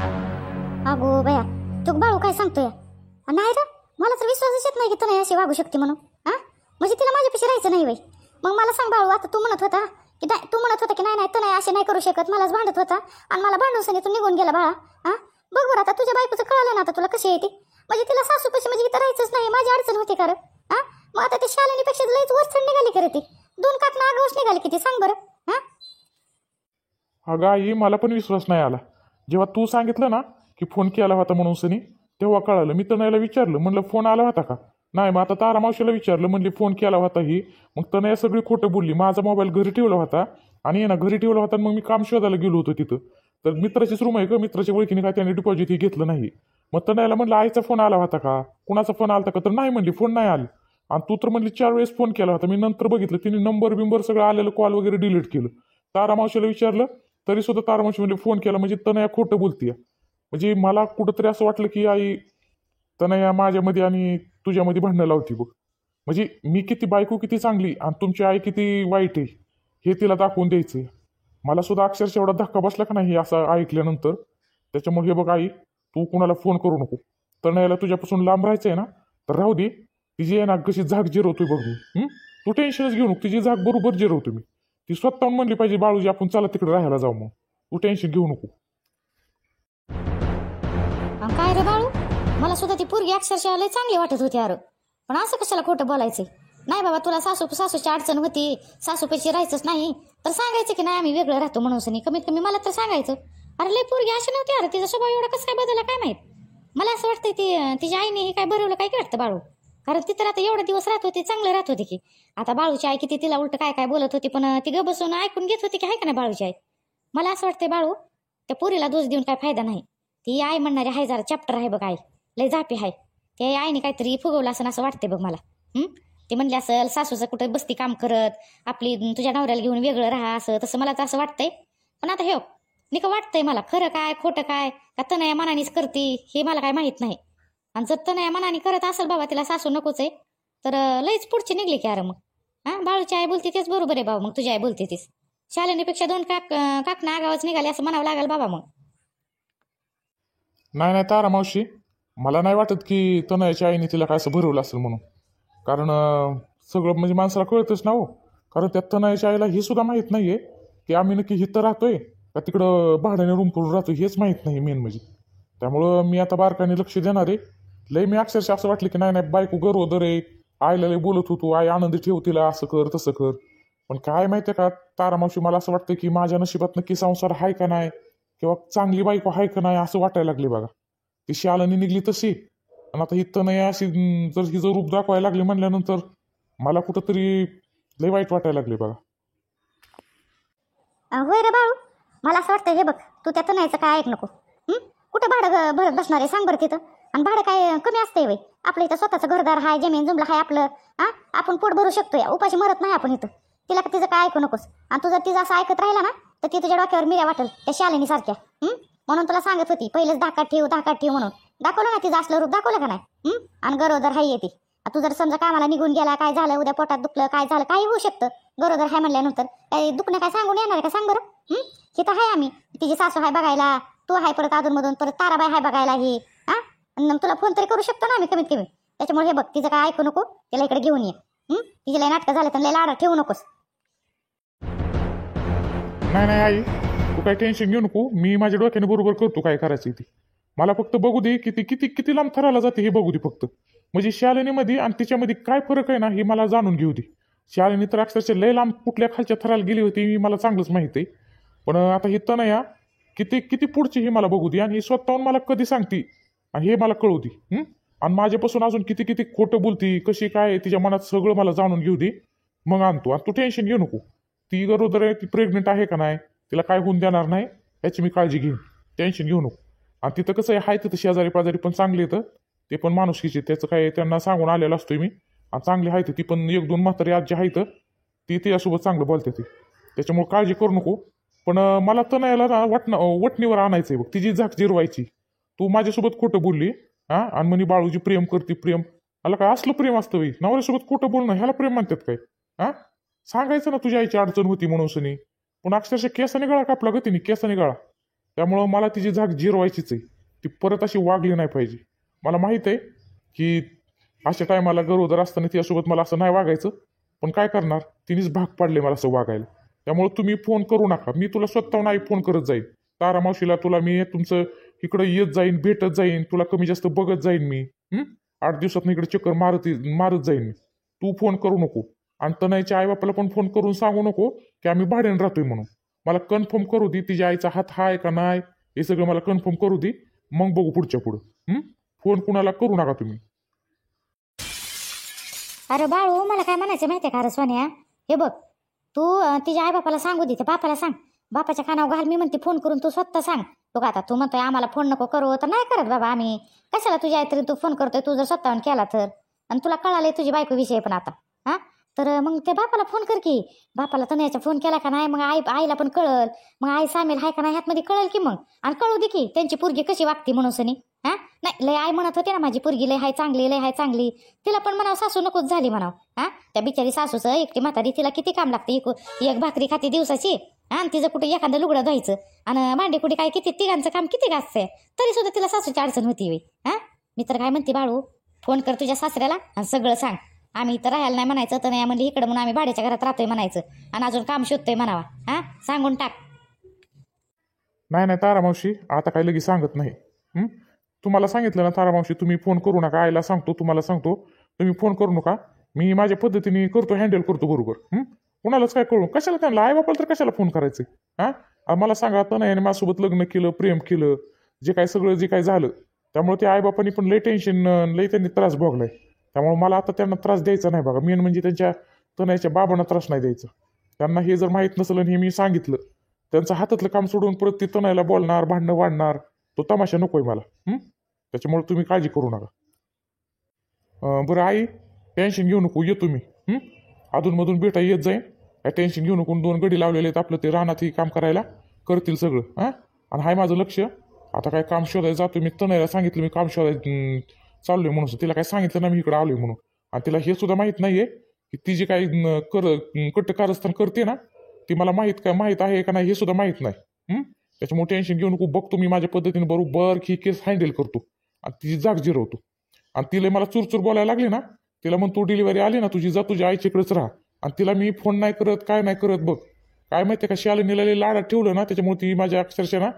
अगो बया, तू बाळू काय सांगतोय? नाही रे, मला तर विश्वासच येत नाही की तनय अशी वागू शकते म्हणून. हा, म्हणजे तिला माझ्यापाशी राहायचं नाही वय. मग मला सांग बाळू, आता तू म्हणत होता की तू म्हणत होता की नाही तनय असे नाही करू शकत, मलाच भांडत होता आणि मला भांडून सनी तू निघून गेला बाळा. हा, बघ बरं आता तुझ्या बायकोचं कळलं ना आता तुला कशी येते. म्हणजे तिला सासूपाशी म्हणजे इथं राहायचंच नाही, माझी अडचण होती का रे? हा, मग आता ते शालिनीपेक्षा लईच वरचढ निघाली करे ती. दोन काकणं आगाऊच निघाली किती सांग बरं. हा, अगं आई, मला पण विश्वास नाही आला जेव्हा तू सांगितलं ना की फोन केला होता म्हणून सनी, तेव्हा कळालं. मी तनयाला विचारलं, म्हणलं फोन आला होता का? नाही. मग आता तारा मावशीला विचारलं, म्हणली फोन केला होता ही. मग तनया सगळी खोटं बोलली. माझा मोबाईल घरी ठेवला होता आणि ना घरी ठेवला होता, मग मी काम शोधायला गेलो होतो तिथं. तर मित्राचीच रूम आहे का, मित्राच्या ओळखीने काय त्याने डिपॉझिट ही घेतलं नाही. मग तनयाला म्हणलं आईचा फोन आला होता का, कुणाचा फोन आला का? तर नाही म्हणली, फोन नाही आला. आणि तू तर म्हणली 4 वेळेस फोन केला होता. मी नंतर बघितलं तिने नंबर बिंबर सगळं आलेलं कॉल वगैरे डिलीट केलं. तारा मावशीला विचारलं तरी सुद्धा तारा मावशी म्हणजे फोन केला. म्हणजे तनया खोटं बोलतीये. म्हणजे मला कुठंतरी असं वाटलं की आई तनया माझ्यामध्ये आणि तुझ्यामध्ये भांडणं लावती बघ. म्हणजे मी किती बायको किती चांगली आणि तुमची आई किती वाईट आहे हे तिला दाखवून द्यायचंय. मला सुद्धा अक्षरशः एवढा धक्का बसला का नाही असं ऐकल्यानंतर. त्याच्यामुळे हे बघ आई, तू कुणाला फोन करू नको. तनयाला तुझ्यापासून लांब राहायचंय ना, तर राहू दे. तिची आहे ना कशी झाक जिरवतोय बघ मी. तू टेन्शनच घेऊ नको, तिची झाक बरोबर जिरवतो मी. ती स्वतःहून म्हणली पाहिजे बाळूजी आपण चला तिकडे राहायला जाऊ. मग तू टेन्शन घेऊ नको. काय रे बाळू, मला सुद्धा ती पोरगी अक्षरशः लय चांगली वाटत होती अरे. पण असं कशाला खोटं बोलायचं? नाही बाबा, तुला सासूची अडचण होती, सासूपाशी राहायचंच नाही, तर सांगायचं की नाही आम्ही वेगळं राहतो म्हणून सनी. कमीत कमी मला तर सांगायचं. अरे लय पोरगी अशी नव्हती अरे, तिचा स्वभाव एवढा कसं काय बदलला काय माहित. मला असं वाटतं तिच्या आईने हे काय भरवलं काय वाटतं बाळू. कारण ती तर आता एवढे दिवस राहत होती, चांगलं राहत होती की. आता बाळूची आई किती तिला उलट काय काय बोलत होती, पण ती ग बसून ऐकून घेत होती की आहे का नाही बाळूची आई. मला असं वाटतंय बाळू, त्या पोरीला दोष देऊन काय फायदा नाही. ती आई म्हणणारी आहे जरा चॅप्टर आहे बघ, आई लय झापी आहे. ते आईने काहीतरी फुगवलं असं असं वाटते बघ मला. ती म्हणली असेल सासूचं कुठं बसती काम करत, आपली तुझ्या नवऱ्याला घेऊन वेगळं राहा असं तसं मला तर असं वाटतंय. पण आता हे निका वाटतंय मला, खरं काय खोटं काय का तनया मनानेच करती हे मला काय माहित नाही. आणि जर तनया मनाने करत असेल बाबा तिला सासू नकोच आहे, तर लईच पुढची निघली की अरे मग. हा, बाळूची आई बोलते तेच बरोबर आहे बाबा. मग तुझी आई बोलते तीच. शालिनीपेक्षा 2 काकणं आगावच निघाले असं म्हणावं लागेल बाबा मग. नाही नाही तारा मावशी, मला नाही वाटत की तनयाच्या आईने तिला काय असं भरवलं असेल म्हणून. कारण सगळं म्हणजे माणसाला कळतच ना हो. कारण त्या तनयाच्या आईला हे सुद्धा माहीत नाहीये की आम्ही नक्की हिथं राहतोय का तिकडं भाड्याने रूम करून राहतोय, हेच माहीत नाही मेन म्हणजे. त्यामुळं मी आता बारकाने लक्ष देणार आहे. लय मी अक्षरशः असं वाटलं की नाही नाही बायको गरोदर आहे, आईला लय बोलत होतो, आई आनंदी ठेव तिला, असं कर तसं कर. पण काय माहितीये का तारा मावशी, मला असं वाटतं की माझ्या नशिबात नक्की संसार आहे का नाही, किंवा चांगली बायको आहे का नाही असं वाटायला लागले बघा. ती शालिनी निघली तशी आणि आता ही तनया अशी जर हिचं रूप दाखवायला लागली म्हणल्यानंतर मला कुठंतरी लय वाईट वाटायला लागले बघा. होय रे बाळू, मला असं वाटतं हे बघ, तू त्या तनयाचं काय ऐक नको. कुठं भाडं भरत बसणार आहे सांग बरं तिथं. आणि भाडं काय कमी असतंय वय? आपलं इथं स्वतःचं घरदार आहे, जमीन जुमला आहे आपलं. हा, आपण पोट भरू शकतोय, उपाशी मरत नाही आपण इथं. तिला तिचं काय ऐकू नकोस. आणि तू जर तिचं असं ऐकत राहिला ना तर ती तुझ्या डोक्यावर मिऱ्या वाटेल त्या शालिनी सारख्या. म्हणून तुला सांगत होती पहिलेच धाकात ठेव म्हणून. दाखवलं ना तिचं असलं रूप, दाखवलं का नाही? आणि गरोदर हाय येते. तू जर समजा कामाला निघून गेला, काय झालं उद्या पोटात दुखलं काय झालं काही होऊ शकतं. गरोदर हाय म्हणल्यानंतर काही दुखणं काय सांगून येणार आहे का सांग बरं. तिथं आहे आम्ही, तिची सासू हाय बघायला, तू हाय परत अधूनमधून, परत ताराबाई हाय बघायला. ही तुला फोन तरी करू शकतो ना आम्ही कमीत कमी. त्याच्यामुळे हे बघ, तिचं काय ऐकू नको, तिला इकडे घेऊन ये. तिचे लय नाटकं झालं तर लय लाडा ठेवू नकोस. नाही नाही आई, तू काही टेन्शन घेऊ नको. मी माझ्या डोक्याने बरोबर करतो काय करायचं ती. मला फक्त बघू दे किती किती किती लांब थराला जाते हे बघू दे फक्त. म्हणजे शालिनीमध्ये आणि तिच्यामध्ये काय फरक आहे ना हे मला जाणून घेऊ दे. शालिनी तर अक्षरशः लय लांब कुठल्या खालच्या थराला गेली होती ही मला चांगलंच माहिती आहे. पण आता हे तनया किती किती पुढची हे मला बघू दे. आणि ही स्वतःहून मला कधी सांगते आणि हे मला कळू दे. आणि माझ्यापासून अजून किती किती खोटं बोलती, कशी काय तिच्या मनात सगळं मला जाणून घेऊ दे. मग आणतो. आणि तू टेन्शन घेऊ नको. ती गरोदर आहे, ती प्रेग्नेंट आहे का नाही, तिला काय होऊन देणार नाही याची मी काळजी घेईन. टेन्शन घेऊ नको. आणि तिथं कसं आहे तिथं शेजारी पाजारी पण चांगली येतं, ते पण माणुसकीचे. त्याचं काय त्यांना सांगून आलेलं असतोय मी. आणि चांगली आहे ती पण 1-2 म्हातारी आजी आहेत ती तिच्यासोबत चांगलं बोलते ती. त्याच्यामुळे काळजी करू नको. पण मला तनयाला ना वटणीवर आणायचंय बघ, तिची झाक जिरवायची. तू माझ्यासोबत खोटं बोलली आणि म्हणे बाळूजी प्रेम करते प्रेम. मला काय असलं प्रेम असतं बाई? नवऱ्यासोबत खोटं बोलणं ह्याला प्रेम म्हणतात काय? सांगायचं ना तुझ्या आईची अडचण होती म्हणून सनी. पण अक्षरशः केसाने गळा कापला ग तिने, केसाने गळा. त्यामुळं मला तिची झाक जिरवायचीच आहे. ती परत अशी वागली नाही पाहिजे. मला माहीत आहे की अशा टायमाला गरोदर असताना तिच्यासोबत मला असं नाही वागायचं, पण काय करणार, तिनेच भाग पाडले मला असं वागायला. त्यामुळे तुम्ही फोन करू नका. मी तुला स्वतःहून आई फोन करत जाईन. तारा मावशीला तुला मी तुमचं इकडं येत जाईन, भेटत जाईन, तुला कमी जास्त बघत जाईन मी. 8 दिवसात इकडे चक्कर मारत जाईन मी. तू फोन करू नको. आणि तनयच्या आईबापाला पण फोन करून सांगू नको की आम्ही भाड्याने राहतोय म्हणून. मला कन्फर्म करू दे तिच्या आईचा हात हाय का नाही, हे सगळं मला कन्फर्म करू दे, मग बघू पुढच्या पुढं. फोन कुणाला करू नका तुम्ही. अरे बाळू, मला काय म्हणायचं माहितीये का अरे सोन्या, हे बघ, तू तिच्या आईबापाला सांगू दे, बापाला सांग, बापाच्या कानावर घाल. मी म्हणते फोन करून तू स्वतः सांग. तू आता तू म्हणतोय आम्हाला फोन नको करू, तर नाही करत बाबा आम्ही. कशाला तुझ्या आई तरी तू फोन करतोय, तू जर स्वतःहून केला तर. आणि तुला कळालंय तुझी बायको विषय पण आता. हा, तर मग ते बापाला फोन कर की. बापाला तनयाचा फोन केला का नाही, मग आईला पण कळल. मग आई सामील आहे का नाही ह्यातमध्ये कळेल की मग. आणि कळू दे की त्यांची पोरगी कशी वागते म्हणून सनी. हा, नाही लय आई म्हणत होती ना माझी पोरगी लय हाय चांगली, लय हाय चांगली. तिला पण म्हणावं सासू नकोच झाली म्हणावं. हा, त्या बिचारी सासूचं एकटी म्हातारी, तिला किती काम लागते. एक भाकरी खाती दिवसाची, आणि तिचं कुठे एखादं लुगडं धुवायचं, आणि मांडे कुठे काय किती तिघांचं काम किती गाजतंय, तरी सुद्धा तिला सासूची अडचण होती. हा, मी तर काय म्हणते बाळू, फोन कर तुझ्या सासऱ्याला आणि सगळं सांग. आम्ही इथं राहायला नाही म्हणायचं, तर नाही म्हणजे इकडं म्हणून आम्ही भाड्याच्या घरात राहतोय म्हणायचं, आणि अजून काम शोधतोय म्हणावा. हा, सांगून टाक. नाही तारा मावशी, आता काही लगेच सांगत नाही. तुम्हाला सांगितलं ना तारा मावशी, तुम्ही फोन करू नका. आईला सांगतो, तुम्हाला सांगतो, तुम्ही फोन करू नका. मी माझ्या पद्धतीने करतो, हँडल करतो बरोबर. कुणालाच काय करू, कशाला त्यांना आई बापाला तर कशाला फोन करायचं. हा, मला सांगा तर नाही, माझ्यासोबत लग्न केलं, प्रेम केलं, जे काय सगळं जे काय झालं, त्यामुळे त्या आईबापांनी पण लय टेन्शन, लय त्यांनी त्रास भोगलाय. त्यामुळे मला आता त्यांना त्रास द्यायचा नाही बघा. मेन म्हणजे त्यांच्या तनयाच्या बाबांना त्रास नाही द्यायचा. त्यांना हे जर माहीत नसलं आणि हे मी सांगितलं, त्यांचं हातातलं काम सोडून परत ती तनयाला बोलणार, भांडणं वाढणार, तो तमाशा नकोय मला. त्याच्यामुळे तुम्ही काळजी करू नका. बरं आई, टेन्शन घेऊ नको, येतो मी. अधूनमधून भेटा येत जाईन, काय टेन्शन घेऊ नको. 2 गडी लावलेले आहेत आपलं, ते रानात काम करायला करतील सगळं. आणि हाय माझं लक्ष. आता काय काम शोधायला जातो मी. तनयाला सांगितलं मी काम शोधायला चाललोय म्हणून. तिला काय सांगितलं ना मी इकडे आलोय म्हणून. आणि तिला हे सुद्धा माहीत नाहीये की ती जी काही कट्ट कारस्थान करते ना, ती मला माहीत आहे का नाही हे सुद्धा माहीत नाही. त्याच्यामुळे टेन्शन घेऊ नको. बघतो मी माझ्या पद्धतीने बरोबर ही केस हँडल करतो आणि तिची जाग जिरवतो. आणि तिला मला चुरचूर बोलायला लागली ना, तिला मग तू डिलिव्हरी आली ना तुझी, जा तुझ्या आईच्याकडेच राहा. आणि तिला मी फोन नाही करत, काय नाही करत. बघ काय माहिती का, शालिनीला लय लाडात ठेवलं ना, त्याच्यामुळे ती माझ्या अक्षरशः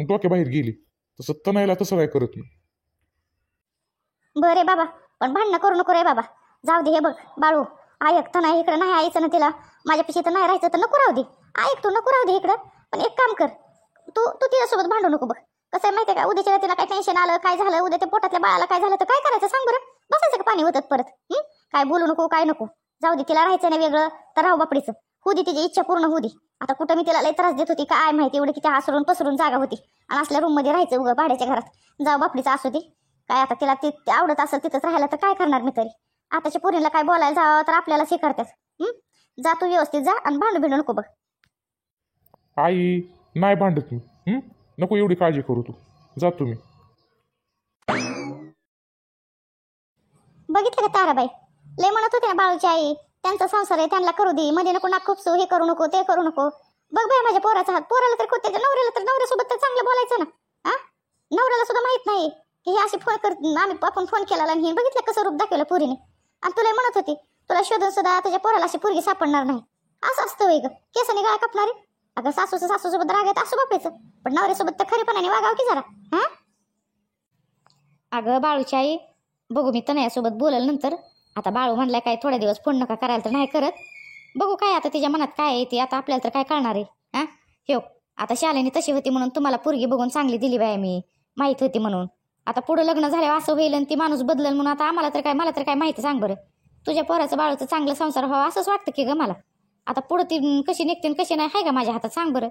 डोक्याबाहेर गेली. तसं तनयला तसं काय करत नाही. बरे बाबा, पण भांडणं करू नको रे बाबा. जाऊ दे. हे बघ बाळू, ऐकतं नाही इकडं नाही यायचं ना तिला. माझ्यापाशी तर नाही राहायचं तर नको राहू दे. ऐक तू, नको राहू दे इकडं. पण एक काम कर, तू तिच्यासोबत भांडू नको. बघ कसं आहे माहितीये का, उद्याच्या तिला काय टेन्शन आलं, काय झालं, उद्या ते पोटातल्या बाळाला काय झालं तर काय करायचं सांग बरं. बसायचं का पाणी होतात परत. काय बोलू नको, काय नको. जाऊ दे, तिला राहायचं नाही वेगळं तर राहू बापडीचं. होऊ दे, तिची इच्छा पूर्ण होऊ दे. आता कुठं मी तिला लय त्रास देत होती काय माहिती, एवढी किती हासरून पसरून जागा होती. आणि असल्या रूम मध्ये राहायचं उगं भाड्याच्या घरात. जाऊ बापडीचं असू दे. काय आता तिला ती आवडत असेल तिथंच राहायला तर काय करणार मी तरी. आताच्या पोरीला काय बोलायला जावं तर आपल्याला शिकवतात. जा तू व्यवस्थित जा आणि भांडू भिंडू नको. बघ आई, नाही भांडत मी. नको एवढी काळजी करू तू. जा तुम्ही. बघितलं का ताराबाई, लय म्हणत होते ना बाळूची आई, त्यांचा संसार आहे त्यांना करू दे, मध्ये नको नाक खुपसू, हे करू नको, ते करू नको. बघ बाय माझ्या पोराचा हात. पोराला तर त्याच्या नवऱ्याला तर नवऱ्यासोबत तर चांगलं बोलायचं ना. नवऱ्याला सुद्धा माहित नाही की हे अशी फोन कर, आपण फोन केला आणि हे बघितलं कसं रूप दाखवलं पोरीने. आणि तुला म्हणत होती तुला शोधून सुद्धा तुझ्या पोराला अशी पोरगी सापडणार नाही. असं असतं वेग केसाने गाळ कापणारे. अगं सासूसोबत राग येत असं बापायचं, पण नवऱ्यासोबत तर खरेपणाने वागावं की जरा. अगं बाळूची आई, बघू मी तनयासोबत बोलल नंतर. आता बाळू म्हणलाय काय थोड्या दिवस फोन नका करायला तर नाही करत. बघू काय आता तिच्या मनात काय आहे ते, आता आपल्याला तर काय कळणार आहे. हो, आता शालेनी तशी होती म्हणून तुम्हाला पोरगी बघून चांगली दिली बाय मी, माहीत होती म्हणून. आता पुढे लग्न झाल्यावर असं होईल आणि ती माणूस बदलल म्हणून आता मला तर काय माहिती सांग बरं. तुझ्या पोराचं बाळूचं चांगलं संसार व्हावं असंच वाटतं की ग मला. आता पुढे ती कशी निघते कशी नाही आहे का माझ्या हातात सांग बरं.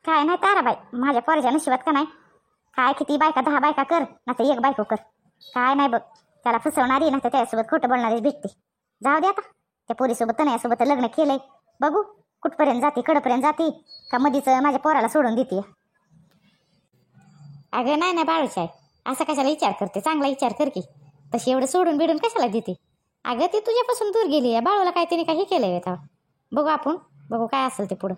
काय नाही ताराबाई, माझ्या पोराच्या नशिबात का नाही. काय किती बायका 10 बायका कर ना तर 1 बायको कर. काय नाही बघ, त्याला फसवणारी ना तर त्याच्यासोबत खोटं बोलणारी भेटते. जाऊ दे आता, त्या पोरीसोबत तनयासोबत लग्न केलंय. बघू कुठपर्यंत जाते, कडपर्यंत जाते का मधीच माझ्या पोराला सोडून देते. अगं नाही बाळूची आई, असं कशाला विचार करते, चांगला विचार कर की. तशी एवढं सोडून बिडून कशाला देते. अगं ती तुझ्यापासून दूर गेली आहे, बाळूला काय तिने काही केलंय. बघू आपण, बघू काय असेल ते पुढं.